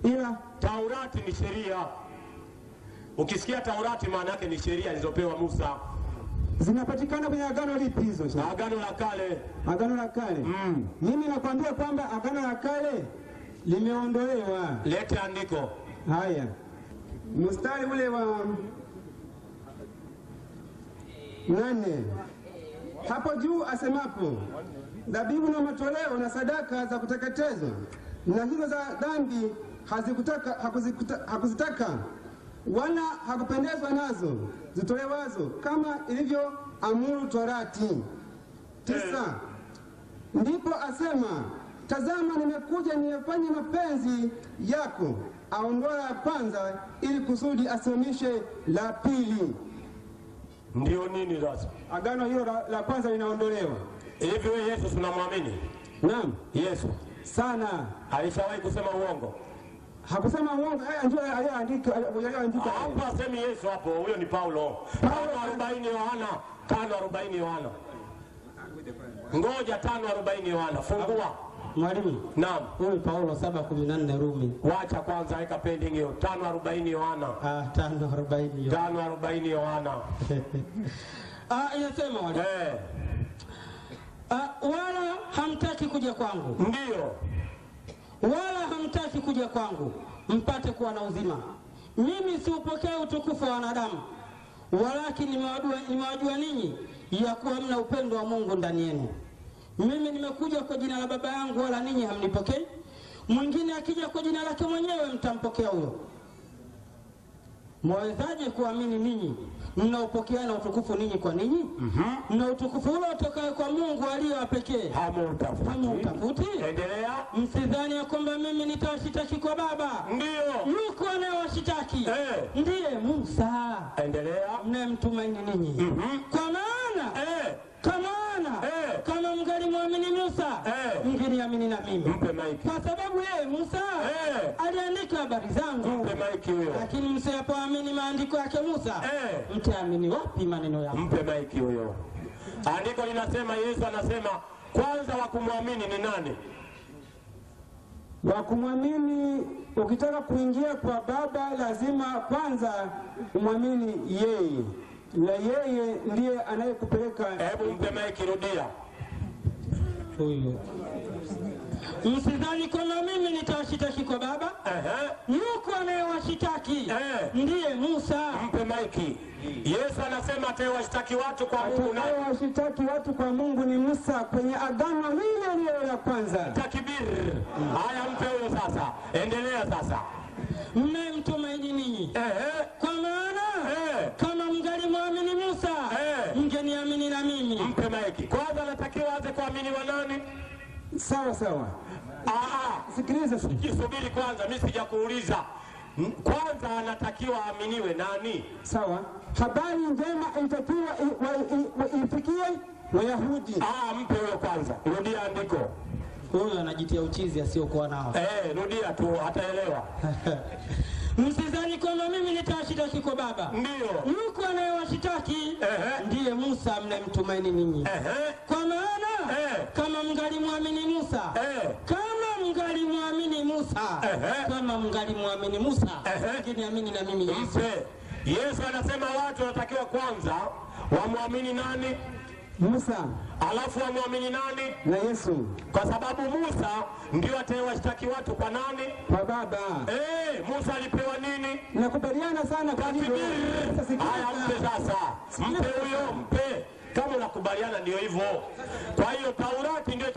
ila Taurati ni sheria. Ukisikia Taurati maana yake ni sheria zilizopewa Musa. Zinapatikana kwenye agano lipi hizo? Agano la Kale. Agano la Kale. Mimi nakwambia kwamba agano la Kale limeondolewa. Lete andiko. Haya. Mstari ule wa 8. Hapo juu asemapo, dhabihu na matoleo na sadaka za kuteketezwa na hizo za dhambi hakuzitaka wala hakupendezwa nazo zitolewazo kama ilivyo amuru Torati. 9. Ndipo asema, tazama nimekuja nifanye mapenzi yako. Aondoa la kwanza ili kusudi asimamishe la pili. Ndio nini sasa? Agano hilo la kwanza linaondolewa. Hivi wewe Yesu tunamwamini? Naam. Yesu sana. Alishawahi kusema uongo? Hakusema uongo. Ndio aliandika. Hapo asemi Yesu hapo, huyo ni Paulo. 5:40 Yohana, 5:40 Yohana. Ngoja 5:40 Yohana, fungua. Mwalimu. Naam. Huyu Paulo 7:14 Rumi. Wacha kwanza weka pending hiyo. 5:40 Yohana. 5:40 Yohana. 5:40 Yohana. Inasema wale. Wala hamtaki kuja kwangu. Ndio. Wala hamtaki kuja kwangu mpate kuwa na uzima. Mimi siupokea utukufu wa wanadamu, walakini nimewajua ninyi ya kuwa mna upendo wa Mungu ndani yenu. Mimi nimekuja kwa jina la Baba yangu, wala ninyi hamnipokei. Mwingine akija kwa jina lake mwenyewe mtampokea huyo. Mwawezaje kuamini ninyi mnaopokeana utukufu ninyi kwa ninyi? Na utukufu ule utokaye kwa Mungu aliye wa pekee hamutafuti. Endelea. Msidhani ya kwamba mimi nitawashitaki kwa Baba. Ndio. Yuko anayewashitaki ndiye Musa. Endelea. Mnayemtumaini ninyi. Kwa maana kama mngalimwamini Musa, mngeniamini na mimi. Mpe maiki. Kwa sababu yeye Musa aliandika habari zangu. Mpe maiki huyo. Lakini msipoamini maandiko yake Musa, mtaamini wapi maneno yake? Mpe maiki huyo. Andiko linasema, Yesu anasema kwanza wa kumwamini ni nani? Wa kumwamini, ukitaka kuingia kwa Baba lazima kwanza umwamini yeye. Na yeye ndiye anayekupeleka. Hebu mpe maiki, rudia. Huyo. Msidhani kwamba mimi nitawashitaki kwa Baba. Yuko anayewashitaki ndiye Musa. Mpe maiki. Yesu anasema atawashitaki watu kwa Mungu. Atawashitaki watu kwa Mungu ni Musa kwenye agano lile la kwanza. Takbir. Haya, mpe huyo sasa. Endelea sasa. Mmemtumaini ninyi. Kwa maana kama mngalimwamini Musa, mngeniamini na mimi. Mpe maiki. Kwanza anatakiwa aanze kuamini wa nani? Sawa. Sikiliza, subiri kwanza, mimi sijakuuliza. Kwanza anatakiwa aaminiwe nani? Sawa. Habari njema inatakiwa ifikie Wayahudi. Mpe huyo kwanza. Rudia andiko. Huyo anajitia uchizi asiokuwa nao. Rudia tu ataelewa. Msidhani kwamba mimi nitawashitaki kwa Baba. Ndio. Yuko anayewashitaki ndiye Musa mnayemtumaini ninyi. Kwa maana kama mngalimwamini Musa, kama mngalimwamini Musa, mngeniamini na mimi. Yesu anasema watu wanatakiwa kwanza wamwamini nani? Musa. Alafu wamwamini nani? Na Yesu. Kwa sababu Musa ndio atawashtaki watu kwa nani? Kwa Baba. Musa alipewa nini? Nakubaliana sana kwa hivyo. Haya, mpe sasa. Mpe huyo, mpe. Kama unakubaliana ndio hivyo. Kwa hiyo Taurati ndio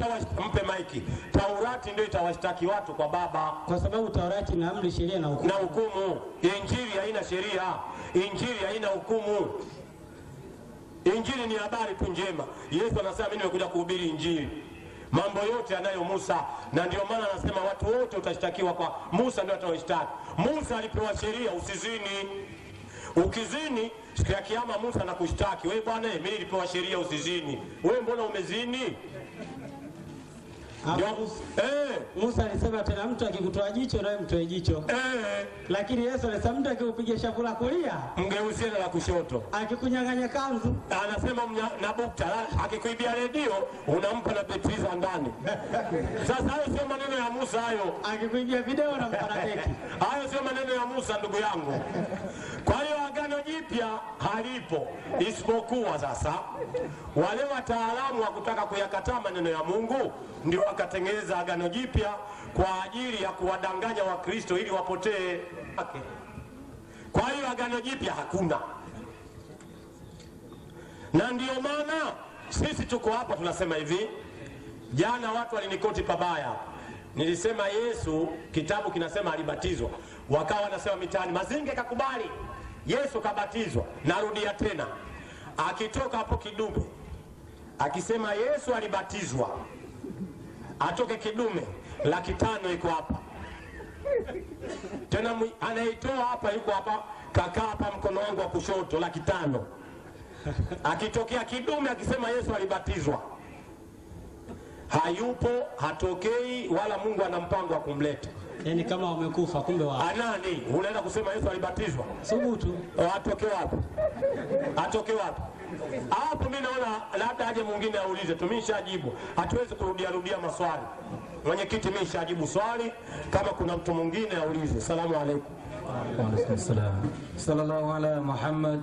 mpe maiki. Taurati ndio itawashtaki watu kwa Baba. Kwa sababu Taurati ina amri, sheria na hukumu. Injili haina sheria. Injili haina hukumu. Injili ni habari tu njema. Yesu anasema mimi nimekuja kuhubiri Injili. Mambo yote anayo Musa, na ndio maana anasema watu wote utashtakiwa kwa Musa, ndio atawashtaki. Musa alipewa sheria usizini. Ukizini siku ya kiyama Musa anakushtaki. Wewe bwana, mimi nilipewa sheria usizini. Wewe mbona umezini? Musa alisema tena mtu akikutoa jicho nawe mtoe jicho. Lakini Yesu alisema mtu akikupiga shavu la kulia mgeuzie la kushoto. Akikunyang'anya kanzu anasema na bukta, akikuibia redio unampa na betriza ndani. Sasa hayo sio maneno ya Musa hayo. Akikuibia video na mpana beki. Hayo sio maneno ya Musa ndugu yangu. Kwa hiyo agano jipya halipo, isipokuwa sasa wale wataalamu wa kutaka kuyakataa maneno ya Mungu ndio wakatengeneza agano jipya kwa ajili ya kuwadanganya Wakristo ili wapotee. Kwa hiyo agano jipya hakuna. Na ndio maana sisi tuko hapa tunasema hivi. Jana watu walinikoti pabaya. Nilisema Yesu, kitabu kinasema alibatizwa. Wakawa wanasema mitaani Mazinge kakubali Yesu kabatizwa. Narudia tena, akitoka hapo kidume akisema Yesu alibatizwa, atoke kidume 500,000 iko hapa tena. Anaitoa hapa, yuko hapa, kakaa hapa mkono wangu wa kushoto, 500,000. Akitokea kidume akisema Yesu alibatizwa, hayupo, hatokei, wala Mungu ana mpango wa kumleta. Yani kama wamekufa kumbe wao. Anani unaenda kusema Yesu alibatizwa? Subutu. Atoke wapi? Atoke wapi? Hapo mimi naona labda aje mwingine aulize. Tumeshajibu. Hatuwezi kurudia maswali. Mwenyekiti mimi nishajibu swali, kama kuna mtu mwingine aulize. Asalamu alaykum. Wa alaykum assalam. Sallallahu ala Muhammad